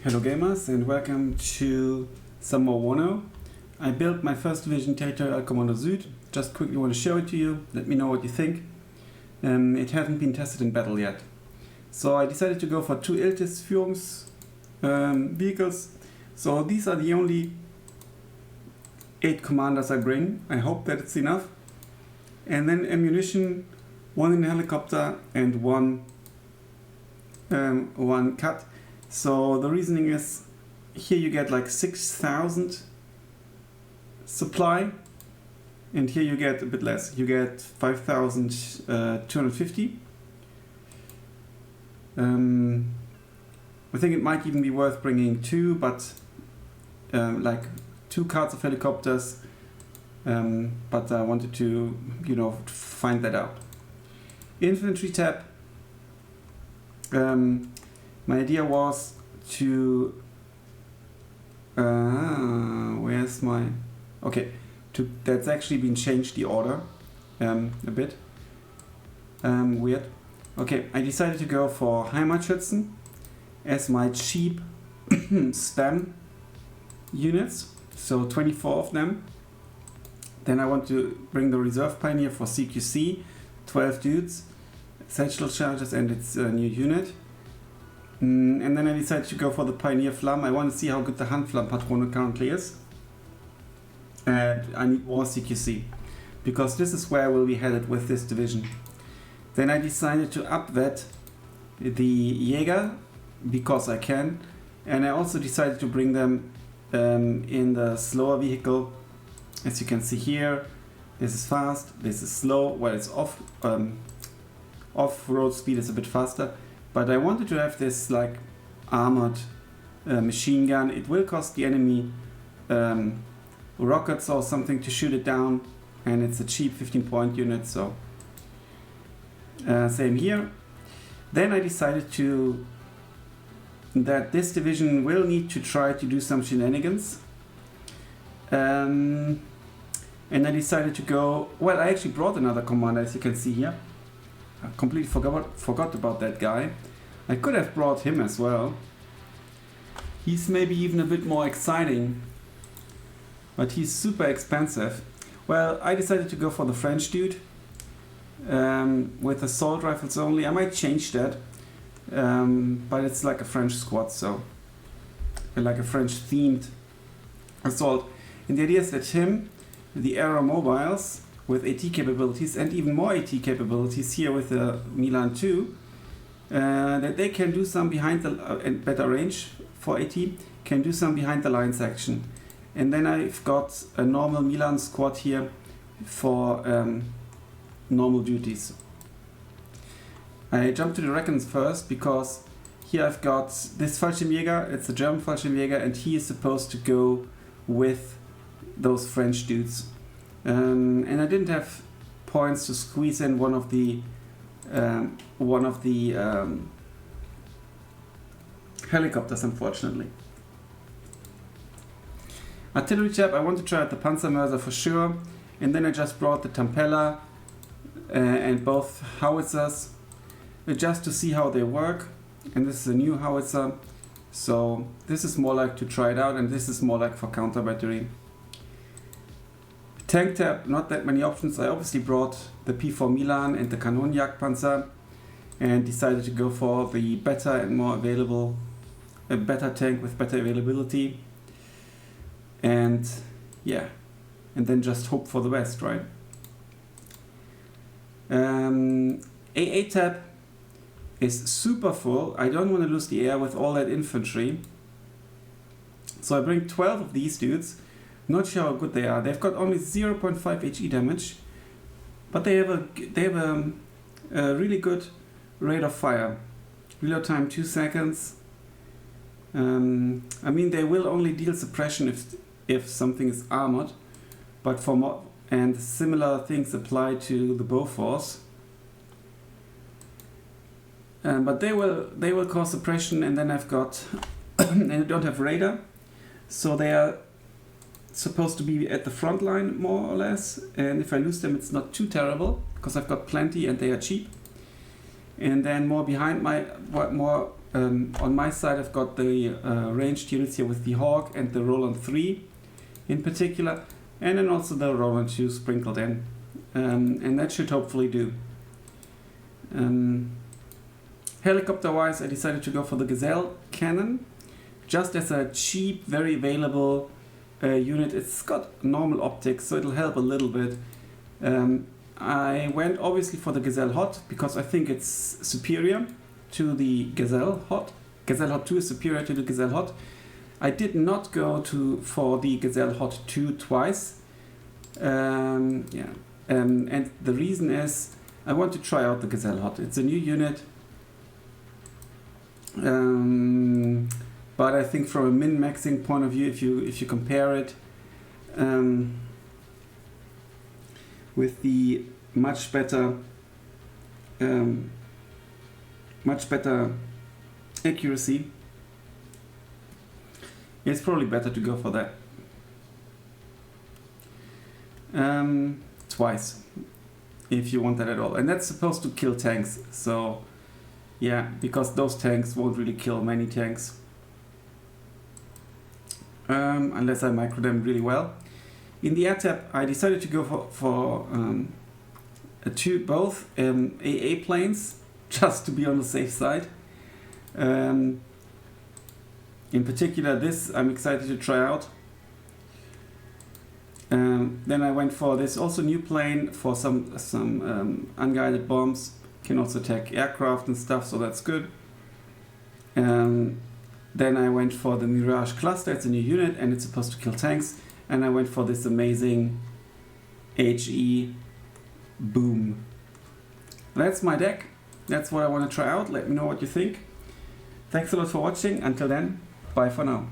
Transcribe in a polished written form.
Hello gamers and welcome to some more WARNO. I built my first division Territorialkommando Süd. Just quickly want to show it to you. Let me know what you think. It hasn't been tested in battle yet. So I decided to go for 2 Iltis Führungs vehicles. So these are the only 8 commanders I bring. I hope that it's enough. And then ammunition, 1 in a helicopter and one cut. So the reasoning is, here you get like 6,000 supply, and here you get a bit less. You get 5,250. I think it might even be worth bringing 2, but like 2 cards of helicopters. But I wanted to, find that out. Infantry tab. My idea was to where's my that's actually been changed, the order a bit weird. Okay, I decided to go for Heimatschützen as my cheap spam units, so 24 of them. Then I want to bring the reserve pioneer for CQC, 12 dudes, satchel charges, and its new unit. And then I decided to go for the Pioneer Flam. I want to see how good the Handflam Patrone currently is. I need more CQC, because this is where I will be headed with this division. Then I decided to upvet the Jäger, because I can. And I also decided to bring them in the slower vehicle. As you can see here, this is fast, this is slow. Well, it's off-road speed is a bit faster. But I wanted to have this like armored machine gun. It will cost the enemy rockets or something to shoot it down, and it's a cheap 15-point unit, so same here. Then I decided that this division will need to try to do some shenanigans, and I decided to go, well, I actually brought another commander, as you can see here. I completely forgot about that guy. I could have brought him as well. He's maybe even a bit more exciting, but he's super expensive. Well, I decided to go for the French dude with assault rifles only. I might change that, but it's like a French squad, so like a French themed assault. And the idea is that the aero mobiles with AT capabilities, and even more AT capabilities here with the Milan 2, that they can do some behind the and better range for AT, can do some behind the lines action. And then I've got a normal Milan squad here for normal duties. I jump to the Reckons first, because here I've got this Fallschirmjäger. It's a German Fallschirmjäger, and he is supposed to go with those French dudes. And I didn't have points to squeeze in one of the helicopters, unfortunately. Artillery tab, I want to try out the Panzermörser for sure, and then I just brought the Tampella and both howitzers just to see how they work. And this is a new howitzer, so this is more like to try it out, and this is more like for counter battery. Tank tab, not that many options. I obviously brought the P4 Milan and the Kanonenjagdpanzer, and decided to go for the better and more available, a better tank with better availability. And yeah, and then just hope for the best, right? AA tab is super full. I don't want to lose the air with all that infantry. So I bring 12 of these dudes. Not sure how good they are. They've got only 0.5 HE damage, but they have a really good rate of fire. Reload time 2 seconds. I mean, they will only deal suppression if something is armored, but for more, and similar things apply to the Bofors. But they will cause suppression, and then I've got and I don't have radar, so they are supposed to be at the front line more or less, and if I lose them it's not too terrible, because I've got plenty and they are cheap. And then more behind my on my side I've got the ranged units here with the Hawk and the Roland 3 in particular, and then also the Roland 2 sprinkled in, and that should hopefully do. Helicopter wise, I decided to go for the Gazelle cannon, just as a cheap, very available unit. It's got normal optics, so it'll help a little bit. I went obviously for the Gazelle Hot because I think it's superior to the Gazelle Hot. Gazelle Hot 2 is superior to the Gazelle Hot. I did not go for the Gazelle Hot 2 twice. And the reason is I want to try out the Gazelle Hot. It's a new unit. But I think from a min-maxing point of view, if you compare it with the much better accuracy, it's probably better to go for that twice, if you want that at all. And that's supposed to kill tanks, so yeah, because those tanks won't really kill many tanks unless I micro them really well. In the air tap, I decided to go for both AA planes, just to be on the safe side. In particular, this I'm excited to try out. Then I went for this also new plane for some unguided bombs. Can also attack aircraft and stuff, so that's good. Then I went for the Mirage Cluster. It's a new unit and it's supposed to kill tanks. And I went for this amazing HE Boom. That's my deck. That's what I want to try out. Let me know what you think. Thanks a lot for watching. Until then, bye for now.